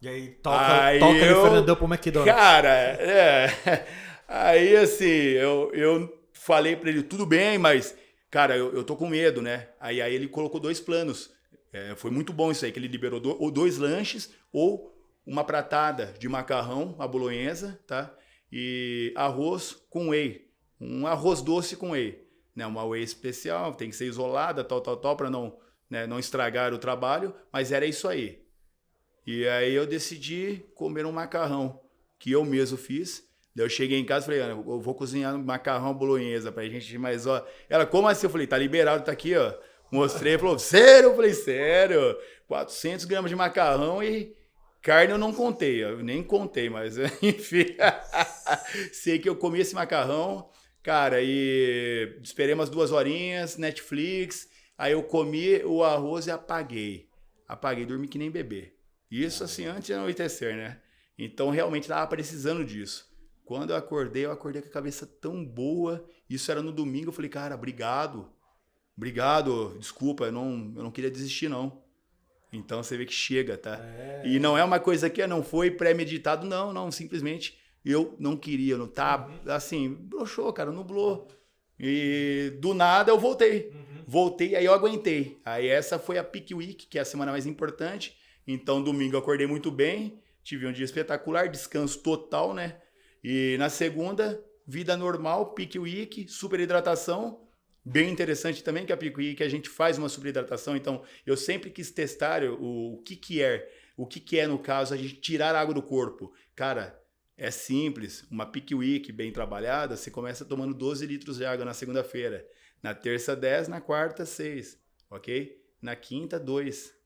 E aí toca ali Fernandão pro McDonald's. Cara, aí assim, eu falei pra ele, tudo bem, mas, cara, eu tô com medo, né? Aí ele colocou 2 planos. Foi muito bom isso aí, que ele liberou ou 2 lanches ou uma pratada de macarrão, a bolonhesa, tá? E arroz com whey. Um arroz doce com whey. Né? Uma whey especial, tem que ser isolada, tal, pra não estragar o trabalho, mas era isso aí. E aí eu decidi comer um macarrão que eu mesmo fiz. Daí eu cheguei em casa e falei, Ana, eu vou cozinhar um macarrão bolonhesa pra gente, mas ó... Ela, como assim? Eu falei, tá liberado, tá aqui, ó. Mostrei, falou, sério? Eu falei, sério? 400 gramas de macarrão e carne eu não contei, eu nem contei, mas enfim. Sei que eu comi esse macarrão, cara, e esperei umas 2 horinhas, Netflix, aí eu comi o arroz e apaguei, dormi que nem bebê. Isso assim, antes de anoitecer, né? Então realmente tava precisando disso. Quando eu acordei com a cabeça tão boa, isso era no domingo, eu falei, cara, obrigado, desculpa, eu não queria desistir, não. Então você vê que chega, tá? E não é uma coisa que não foi pré-meditado, não, simplesmente eu não queria, não tá, assim, broxou, cara, nublou. E do nada eu voltei. Voltei, aí eu aguentei. Aí essa foi a Peak Week, que é a semana mais importante. Então domingo eu acordei muito bem, tive um dia espetacular, descanso total, né? E na segunda, vida normal, Peak Week, super hidratação. Bem interessante também que a Peak Week a gente faz uma super hidratação. Então eu sempre quis testar o que é no caso a gente tirar água do corpo. Cara, é simples, uma Peak Week bem trabalhada, você começa tomando 12 litros de água na segunda-feira. Na terça, 10, na quarta, 6, ok? Na quinta, 2.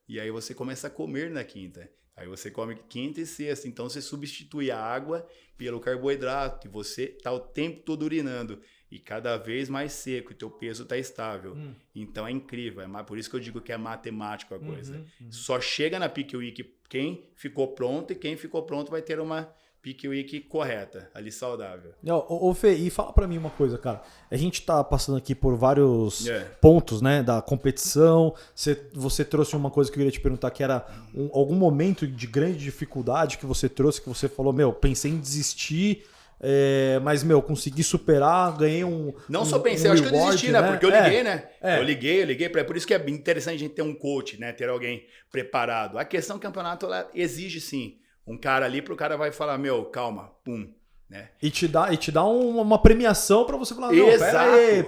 E aí você começa a comer na quinta. Aí você come quinta e sexta. Então você substitui a água pelo carboidrato. E você está o tempo todo urinando. E cada vez mais seco. E teu peso está estável. Então é incrível. Por isso que eu digo que é matemático a coisa. Só chega na Peak Week quem ficou pronto. E quem ficou pronto vai ter uma Peak Week correta, ali saudável. Ô Fê, e fala pra mim uma coisa, cara. A gente tá passando aqui por vários pontos, né, da competição. Você trouxe uma coisa que eu queria te perguntar, que era algum momento de grande dificuldade que você trouxe, que você falou, pensei em desistir, mas, consegui superar, ganhei Não só pensei, acho que eu desisti, né? Porque eu liguei, né? Eu liguei, por isso que é interessante a gente ter um coach, né? Ter alguém preparado. A questão do campeonato, ela exige sim um cara ali, pro cara vai falar, calma, pum, né? E te dá uma premiação pra você falar, não,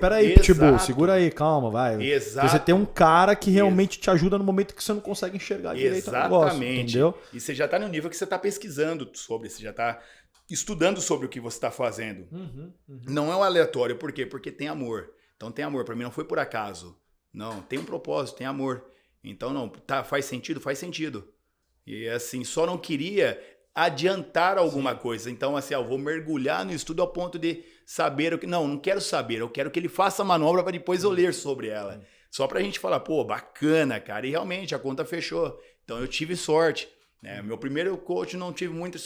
peraí, Pitbull, segura aí, calma, vai. Exato. Você tem um cara que realmente te ajuda no momento que você não consegue enxergar direito o negócio, entendeu? E você já tá no nível que você tá pesquisando sobre, você já tá estudando sobre o que você tá fazendo. Não é um aleatório, por quê? Porque tem amor. Então tem amor, pra mim não foi por acaso. Não, tem um propósito, tem amor. Então não, faz sentido? Faz sentido. E assim, só não queria adiantar alguma coisa. Então, assim, eu vou mergulhar no estudo ao ponto de saber o que... Não quero saber. Eu quero que ele faça a manobra para depois eu ler sobre ela. Só pra gente falar, pô, bacana, cara. E realmente, a conta fechou. Então, eu tive sorte. Né? Meu primeiro coach, não tive muita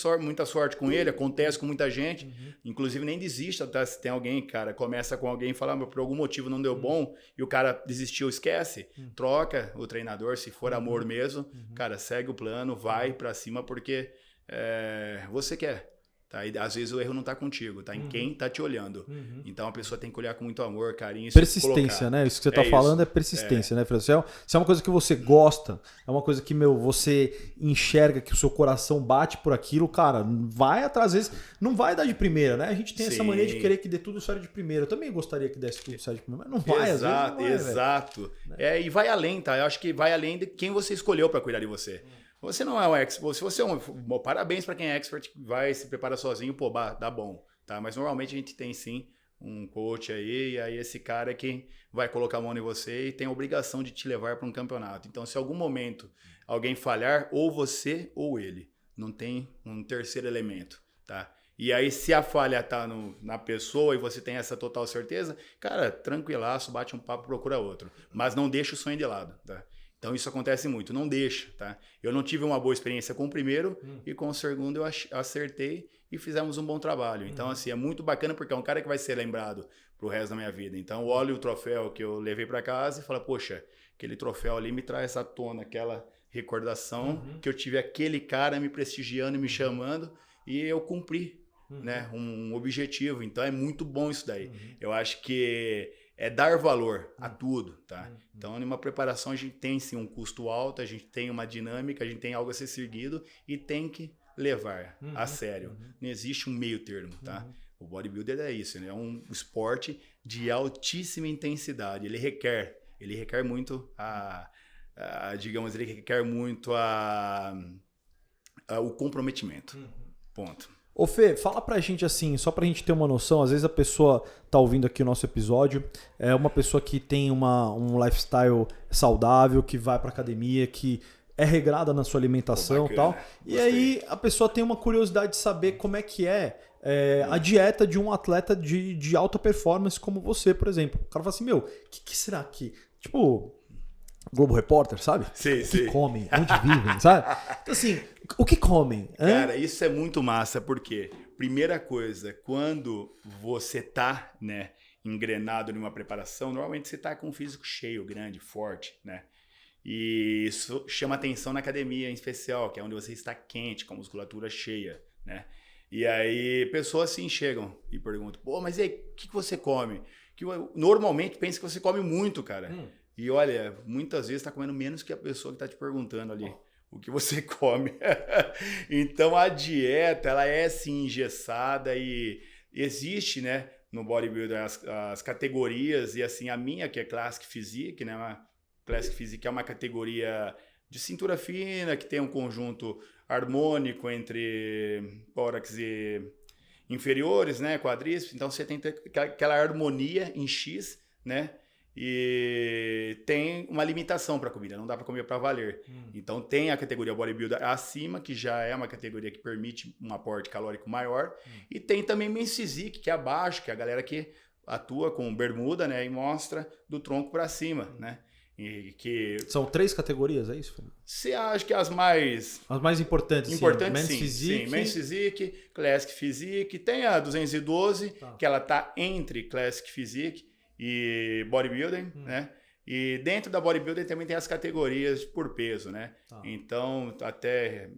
sorte com ele. Acontece com muita gente. Inclusive, nem desista, tá? Se tem alguém, cara, começa com alguém e fala, por algum motivo não deu bom e o cara desistiu, esquece. Troca o treinador, se for amor mesmo. Cara, segue o plano, vai pra cima porque você quer. Tá? E às vezes o erro não tá contigo, tá em quem tá te olhando. Então a pessoa tem que olhar com muito amor, carinho. Persistência, né? Isso que você tá falando é persistência, né, Fred? Se é uma coisa que você gosta, é uma coisa que, você enxerga que o seu coração bate por aquilo, cara, vai atrás, às vezes, não vai dar de primeira, né? A gente tem essa mania de querer que dê tudo certo de primeira. Eu também gostaria que desse tudo certo de primeira, mas não vai, às vezes não vai, exato. E vai além, tá? Eu acho que vai além de quem você escolheu para cuidar de você. Você não é um expert, se você parabéns para quem é expert, vai se prepara sozinho, pô, dá bom, tá? Mas normalmente a gente tem sim um coach aí, e aí esse cara é quem vai colocar a mão em você e tem a obrigação de te levar para um campeonato. Então, se em algum momento alguém falhar, ou você ou ele, não tem um terceiro elemento, tá? E aí, se a falha tá na pessoa e você tem essa total certeza, cara, tranquilaço, bate um papo, procura outro. Mas não deixa o sonho de lado, tá? Então isso acontece muito, não deixa, tá? Eu não tive uma boa experiência com o primeiro e com o segundo eu acertei e fizemos um bom trabalho. Então assim, é muito bacana porque é um cara que vai ser lembrado pro resto da minha vida. Então olha o troféu que eu levei para casa e fala, poxa, aquele troféu ali me traz essa tona, aquela recordação que eu tive aquele cara me prestigiando e me chamando e eu cumpri, né, um objetivo. Então é muito bom isso daí. Eu acho que é dar valor a tudo, tá? Então, numa preparação, a gente tem sim um custo alto, a gente tem uma dinâmica, a gente tem algo a ser seguido e tem que levar a sério. Não existe um meio termo, tá? O bodybuilder é isso, né? É um esporte de altíssima intensidade. Ele requer muito digamos, ele requer muito o comprometimento. Ponto. Ô Fê, fala pra gente assim, só pra gente ter uma noção, às vezes a pessoa tá ouvindo aqui o nosso episódio, é uma pessoa que tem um lifestyle saudável, que vai pra academia, que é regrada na sua alimentação e tal. E aí a pessoa tem uma curiosidade de saber como é que a dieta de um atleta de alta performance como você, por exemplo. O cara fala assim, meu, o que será que... Tipo... Globo Repórter, sabe? Sim, o que comem, onde vivem, sabe? Então, assim, o que comem? Cara, isso é muito massa, porque, primeira coisa, quando você tá, né, engrenado numa preparação, normalmente você tá com um físico cheio, grande, forte, né? E isso chama atenção na academia em especial, que é onde você está quente, com a musculatura cheia, né? E aí, pessoas assim chegam e perguntam, pô, mas e aí, o que você come? Que normalmente pensa que você come muito, cara. E olha, muitas vezes está comendo menos que a pessoa que está te perguntando ali o que você come. Então a dieta, ela é assim engessada e existe, né, no bodybuilder as categorias e assim a minha que é Classic Physique, né, Classic Physique é uma categoria de cintura fina que tem um conjunto harmônico entre tórax e inferiores, né, quadríceps. Então você tem aquela harmonia em X, né? E tem uma limitação para comida, não dá para comer para valer. Então tem a categoria bodybuilder acima, que já é uma categoria que permite um aporte calórico maior, e tem também men's physique, que é abaixo, que é a galera que atua com bermuda, né, e mostra do tronco para cima, né? E que são 3 categorias, é isso? Você acha que as mais importantes, importantes sim. Sim, men's physique, classic physique, tem a 212, que ela tá entre classic physique e bodybuilding, né? E dentro da bodybuilding também tem as categorias por peso, né? Então, até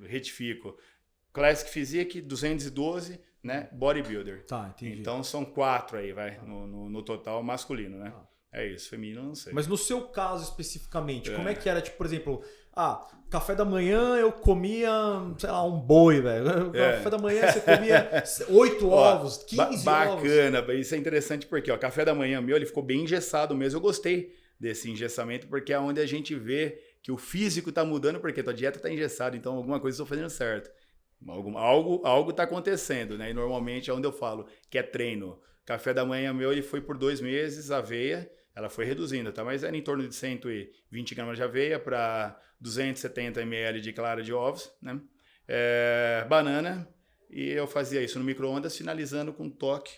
retifico. Classic Physique, 212, né? Bodybuilder. Entendi. Então, são 4 aí, vai, no total masculino, né? É isso, feminino não sei. Mas no seu caso especificamente, como é que era, tipo, por exemplo... café da manhã eu comia, sei lá, um boi, velho. Café da manhã você comia 8 ovos, 15 ovos. Bacana, isso é interessante porque, café da manhã meu, ele ficou bem engessado mesmo. Eu gostei desse engessamento porque é onde a gente vê que o físico tá mudando porque tua dieta tá engessada, então alguma coisa eu tô fazendo certo. Algo tá acontecendo, né? E normalmente é onde eu falo que é treino. Café da manhã meu, ele foi por 2 meses, aveia, ela foi reduzindo, tá? Mas era em torno de 120 gramas de aveia para 270 ml de clara de ovos, né? Banana, e eu fazia isso no micro-ondas, finalizando com um toque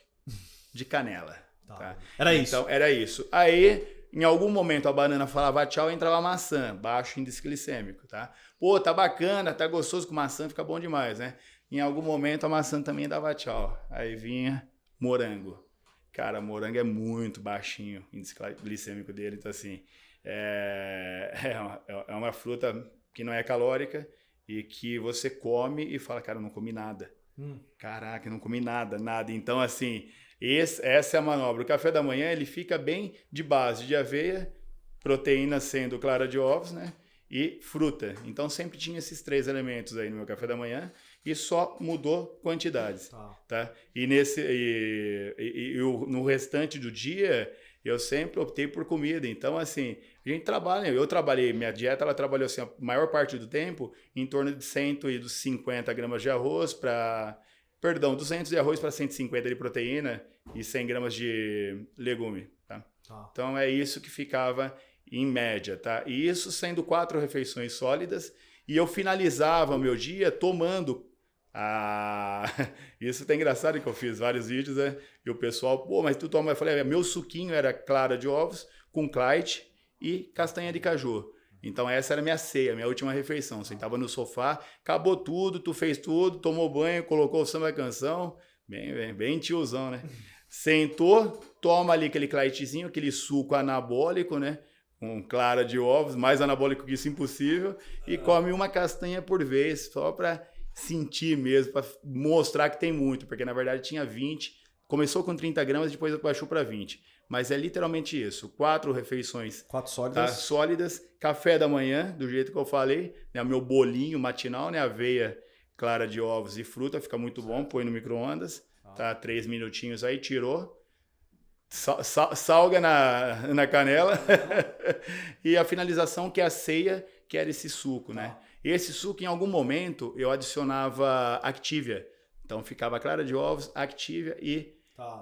de canela. Tá? Era isso. Então, era isso. Aí, em algum momento, a banana falava tchau e entrava a maçã, baixo índice glicêmico, tá? Pô, tá bacana, tá gostoso com maçã, fica bom demais, né? Em algum momento, a maçã também dava tchau. Aí vinha morango. Cara, morango é muito baixinho, o índice glicêmico dele, então assim, é uma fruta que não é calórica e que você come e fala, cara, eu não comi nada. Caraca, eu não comi nada. Então assim, essa é a manobra. O café da manhã, ele fica bem de base de aveia, proteína sendo clara de ovos, né? E fruta. Então sempre tinha esses 3 elementos aí no meu café da manhã e só mudou quantidades, tá? E no restante do dia eu sempre optei por comida. Então assim, eu trabalhei, minha dieta ela trabalhou assim a maior parte do tempo em torno de 150 gramas de arroz 200 de arroz para 150 de proteína e 100 gramas de legume, tá? Então é isso que ficava em média, tá? E isso sendo 4 refeições sólidas, e eu finalizava o meu dia tomando isso tá engraçado que eu fiz vários vídeos, né? E o pessoal, pô, mas tu toma... Eu falei, meu suquinho era clara de ovos com Clyde e castanha de caju. Então essa era a minha ceia, minha última refeição. Sentava no sofá, acabou tudo, tu fez tudo, tomou banho, colocou o samba canção, bem tiozão, né? Sentou, toma ali aquele Clydezinho, aquele suco anabólico, né? um clara de ovos, mais anabólico que isso impossível, e come uma castanha por vez, só para sentir mesmo, para mostrar que tem muito, porque na verdade tinha 20, começou com 30 gramas, depois baixou para 20. Mas é literalmente isso, 4 refeições 4 sólidas. Tá? Sólidas, café da manhã, do jeito que eu falei, né? Meu bolinho matinal, né? Aveia, clara de ovos e fruta, fica muito bom, põe no micro-ondas, tá? 3 minutinhos aí, tirou. Salga na canela e a finalização que é a ceia, que era esse suco, né? Esse suco, em algum momento, eu adicionava Activia. Então, ficava clara de ovos, Activia e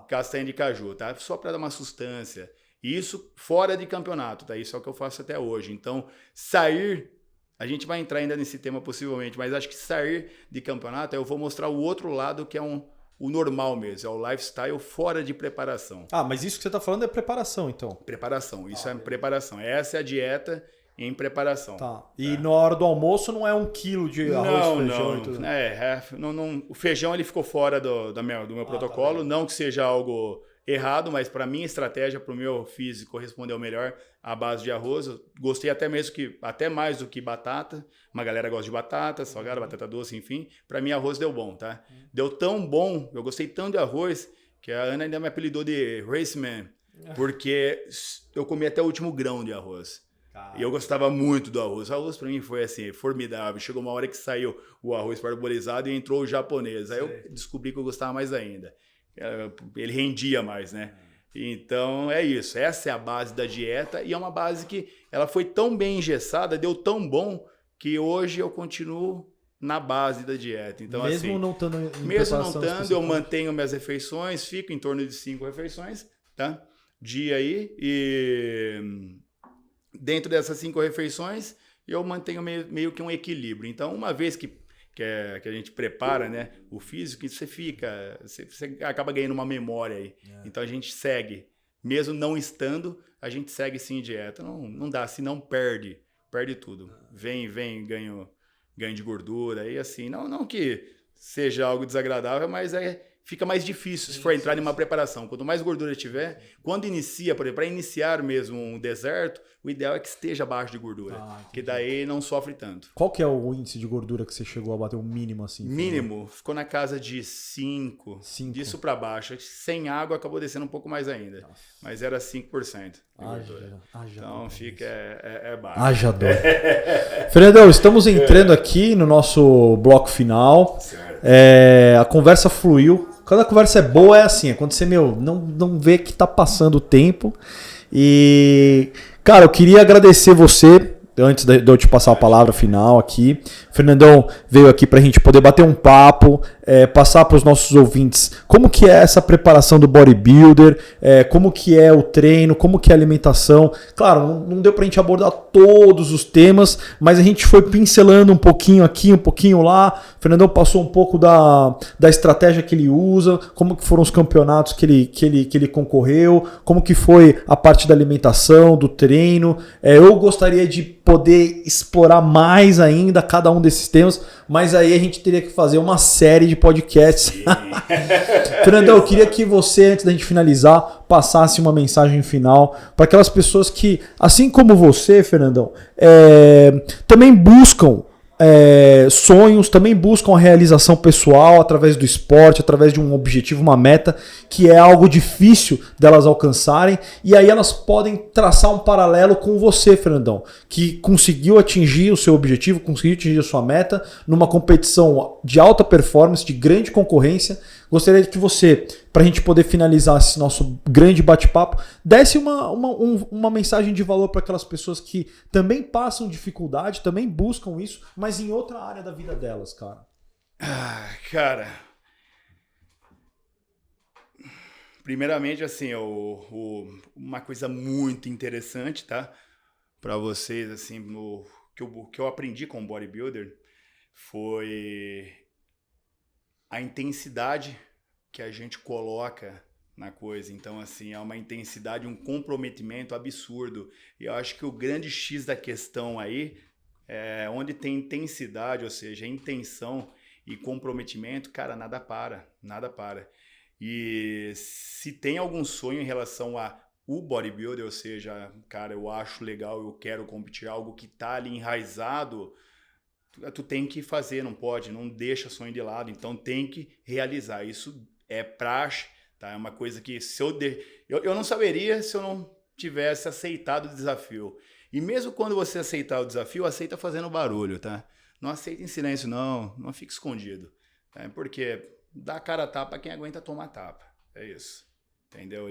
castanha de caju, tá? Só para dar uma sustância. Isso fora de campeonato, tá? Isso é o que eu faço até hoje. Então, sair... A gente vai entrar ainda nesse tema possivelmente, mas acho que sair de campeonato, eu vou mostrar o outro lado que é o normal mesmo, é o lifestyle fora de preparação. Ah, mas isso que você está falando é preparação, então. Preparação, isso é preparação. Essa é a dieta em preparação. Tá. E na hora do almoço não é 1 quilo de arroz, feijão e tudo? Não, o feijão ele ficou fora do meu protocolo, não que seja algo errado, mas para minha estratégia, para o meu físico respondeu melhor à base de arroz. Eu gostei até mais do que batata. Uma galera gosta de batata, salgada, batata doce, enfim. Para mim, arroz deu bom, tá? Deu tão bom, eu gostei tanto de arroz, que a Ana ainda me apelidou de Raceman, porque eu comi até o último grão de arroz. E eu gostava muito do arroz. O arroz para mim foi assim, formidável. Chegou uma hora que saiu o arroz parbolizado e entrou o japonês. Aí eu descobri que eu gostava mais ainda. Ele rendia mais, né? Então é isso, essa é a base da dieta e é uma base que ela foi tão bem engessada, deu tão bom que hoje eu continuo na base da dieta. Então, mesmo assim, não estando eu mantenho minhas refeições, fico em torno de 5 refeições, tá? Dia aí, e dentro dessas 5 refeições eu mantenho meio que um equilíbrio. Então, uma vez que a gente prepara, né, o físico, você acaba ganhando uma memória aí. Então a gente segue, mesmo não estando, a gente segue sim dieta. Não dá, senão perde tudo. Vem, ganho de gordura e assim. Não que seja algo desagradável, mas fica mais difícil se for entrar em uma preparação. Quanto mais gordura tiver, quando inicia, por exemplo, para iniciar mesmo um deserto, o ideal é que esteja abaixo de gordura, que daí não sofre tanto. Qual que é o índice de gordura que você chegou a bater, o mínimo assim? Mínimo, ficou na casa de 5, disso para baixo. Sem água acabou descendo um pouco mais ainda, mas era 5% de gordura. Então fica, baixo. Haja dó. Fernandão, estamos entrando aqui no nosso bloco final. A conversa fluiu. Quando a conversa é boa é assim, é quando você não vê que tá passando o tempo. E, cara, eu queria agradecer você, antes de eu te passar a palavra final aqui. O Fernandão veio aqui pra gente poder bater um papo, passar para os nossos ouvintes como que é essa preparação do bodybuilder, como que é o treino, como que é a alimentação. Claro, não deu pra gente abordar todos os temas, mas a gente foi pincelando um pouquinho aqui, um pouquinho lá. O Fernandão passou um pouco da estratégia que ele usa, como que foram os campeonatos que ele concorreu, como que foi a parte da alimentação, do treino. Eu gostaria de poder explorar mais ainda cada um desses temas, mas aí a gente teria que fazer uma série de podcasts. Fernandão, eu queria que você, antes da gente finalizar, passasse uma mensagem final para aquelas pessoas que, assim como você, Fernandão, também buscam sonhos, também buscam a realização pessoal através do esporte, através de um objetivo, uma meta, que é algo difícil delas alcançarem, e aí elas podem traçar um paralelo com você, Fernandão, que conseguiu atingir o seu objetivo, conseguiu atingir a sua meta numa competição de alta performance, de grande concorrência. Gostaria que você, para a gente poder finalizar esse nosso grande bate-papo, desse uma mensagem de valor para aquelas pessoas que também passam dificuldade, também buscam isso, mas em outra área da vida delas, cara. Cara, primeiramente, assim, uma coisa muito interessante, tá? Para vocês, assim, que eu aprendi com o bodybuilder foi a intensidade que a gente coloca na coisa. Então, assim, é uma intensidade, um comprometimento absurdo. E eu acho que o grande X da questão aí é onde tem intensidade, ou seja, intenção e comprometimento, cara, nada para. E se tem algum sonho em relação a o bodybuilder, ou seja, cara, eu acho legal, eu quero competir, algo que tá ali enraizado, tu tem que fazer, não pode, não deixa sonho de lado, então tem que realizar. Isso é praxe, tá? É uma coisa que se eu não saberia se eu não tivesse aceitado o desafio. E mesmo quando você aceitar o desafio, aceita fazendo barulho, tá? Não aceita em silêncio, não fica escondido. Tá? Porque dá a cara a tapa quem aguenta tomar tapa. É isso. Entendeu?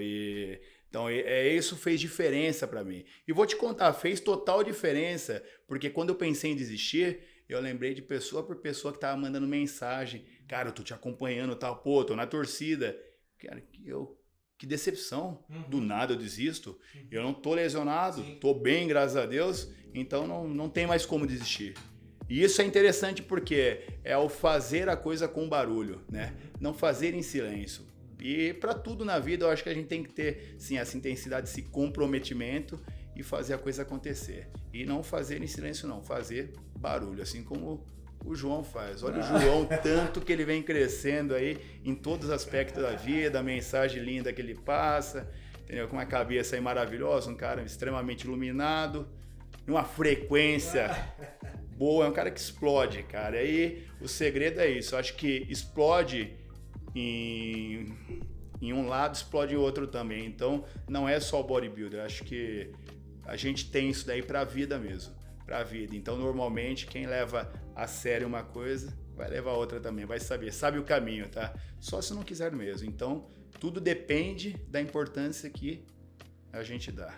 Então, isso fez diferença para mim. E vou te contar, fez total diferença, porque quando eu pensei em desistir, eu lembrei de pessoa por pessoa que tava mandando mensagem. Cara, eu tô te acompanhando, tal, pô, tô na torcida. Cara, que decepção. Do nada eu desisto. Eu não tô lesionado, tô bem, graças a Deus, então não tem mais como desistir. E isso é interessante porque é o fazer a coisa com barulho, né? Não fazer em silêncio. E para tudo na vida, eu acho que a gente tem que ter, sim, essa intensidade, esse comprometimento e fazer a coisa acontecer. E não fazer em silêncio, não. Fazer barulho, assim como o João faz. Olha o João, tanto que ele vem crescendo aí em todos os aspectos da vida, a mensagem linda que ele passa, entendeu? Com uma cabeça aí maravilhosa, um cara extremamente iluminado, uma frequência boa, é um cara que explode, cara. E o segredo é isso. Eu acho que explode em um lado, explode em outro também. Então, não é só o bodybuilder. Acho que a gente tem isso daí pra vida mesmo. Pra vida. Então, normalmente, quem leva a sério uma coisa, vai levar outra também. Vai saber. Sabe o caminho, tá? Só se não quiser mesmo. Então, tudo depende da importância que a gente dá.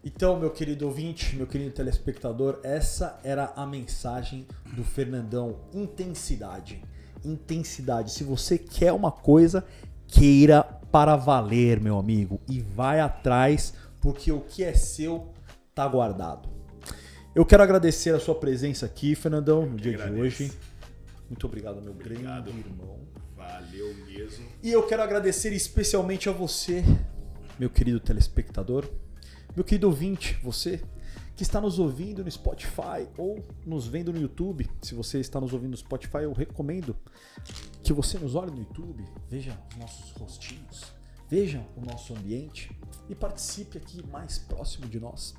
Então, meu querido ouvinte, meu querido telespectador, essa era a mensagem do Fernandão. Intensidade. Intensidade. Se você quer uma coisa, queira para valer, meu amigo. E vai atrás, porque o que é seu tá guardado. Eu quero agradecer a sua presença aqui, Fernandão, no dia de hoje. Muito obrigado, meu grande irmão. Valeu mesmo. E eu quero agradecer especialmente a você, meu querido telespectador, meu querido ouvinte, você que está nos ouvindo no Spotify ou nos vendo no YouTube. Se você está nos ouvindo no Spotify, eu recomendo que você nos olhe no YouTube, veja os nossos rostinhos, veja o nosso ambiente e participe aqui mais próximo de nós.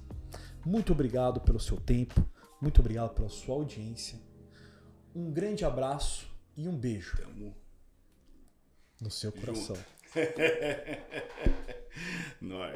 Muito obrigado pelo seu tempo, muito obrigado pela sua audiência. Um grande abraço e um beijo no seu coração. Nós.